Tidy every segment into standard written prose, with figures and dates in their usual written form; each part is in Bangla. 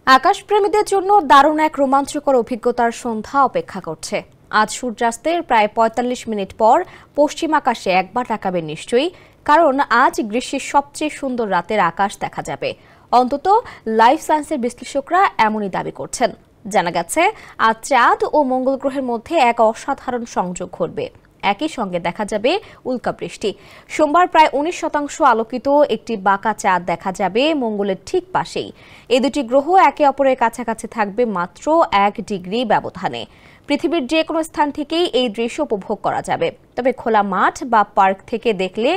আকাশপ্রেমীদের জন্য দারুণ এক রোমাঞ্চকর অভিজ্ঞতার সন্ধ্যা অপেক্ষা করছে। আজ সূর্যাস্তের প্রায় ৪৫ মিনিট পর পশ্চিম আকাশে একবার তাকাবেন নিশ্চয়ই, কারণ আজ গ্রীষ্মের সবচেয়ে সুন্দর রাতের আকাশ দেখা যাবে। অন্তত লাইফ সায়েন্সের বিশ্লেষকরা এমনই দাবি করছেন। জানা গেছে আজ চাঁদ ও মঙ্গল গ্রহের মধ্যে এক অসাধারণ সংযোগ ঘটবে। একই সঙ্গে দেখা যাবে উল্কাবৃষ্টি। সোমবার প্রায় ১৯% আলোকিত একটি বাঁকা চাঁদ দেখা যাবে মঙ্গলের ঠিক পাশেই। এই দুটি গ্রহ একে অপরের কাছাকাছি থাকবে মাত্র ১ ডিগ্রি ব্যবধানে। পৃথিবীর যে কোনো স্থান থেকেই এই দৃশ্য উপভোগ করা যাবে, তবে খোলা মাঠ বা পার্ক থেকে দেখলে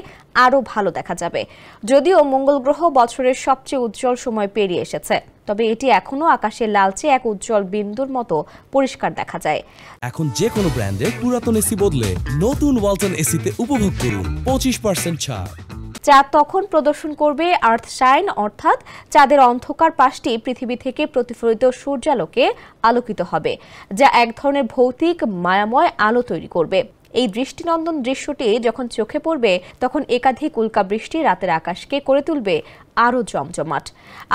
আরও ভালো দেখা যাবে। যদিও মঙ্গল গ্রহ বছরের সবচেয়ে উজ্জ্বল সময় পেরিয়ে এসেছে, তবে এটি এখনো আকাশের লালচে এক উজ্জ্বল বিন্দুর মতো পরিষ্কার দেখা যায়। এখন যে কোনো ব্র্যান্ডের পুরাতন এসি বদলে নতুন ওয়ালটন এসিতে উপভোগ করুন ২৫% ছাড়। চাঁদ তখন প্রদর্শন করবে আর্থ শাইন, অর্থাৎ চাঁদের অন্ধকার পাশটি পৃথিবী থেকে প্রতিফলিত সূর্যালোকে আলোকিত হবে, যা এক ধরনের ভৌতিক মায়াময় আলো তৈরি করবে। এই দৃষ্টিনন্দন দৃশ্যটি যখন চোখে পড়বে, তখন একাধিক উল্কাবৃষ্টি রাতের আকাশকে করে তুলবে আরও জমজমাট।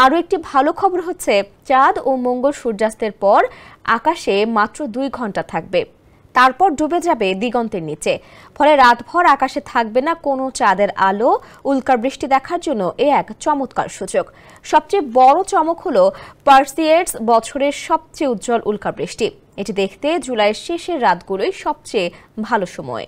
আরও একটি ভালো খবর হচ্ছে, চাঁদ ও মঙ্গল সূর্যাস্তের পর আকাশে মাত্র ২ ঘন্টা থাকবে, তারপর ডুবে যাবে দিগন্তের নিচে। ফলে রাতভর আকাশে থাকবে না কোনো চাঁদের আলো। উল্কাবৃষ্টি দেখার জন্য এ এক চমৎকার সুযোগ। সবচেয়ে বড় চমক হলো পার্সিয়েডস বছরের সবচেয়ে উজ্জ্বল উল্কাবৃষ্টি। এটি দেখতে জুলাইয়ের শেষের রাতগুলোই সবচেয়ে ভালো সময়।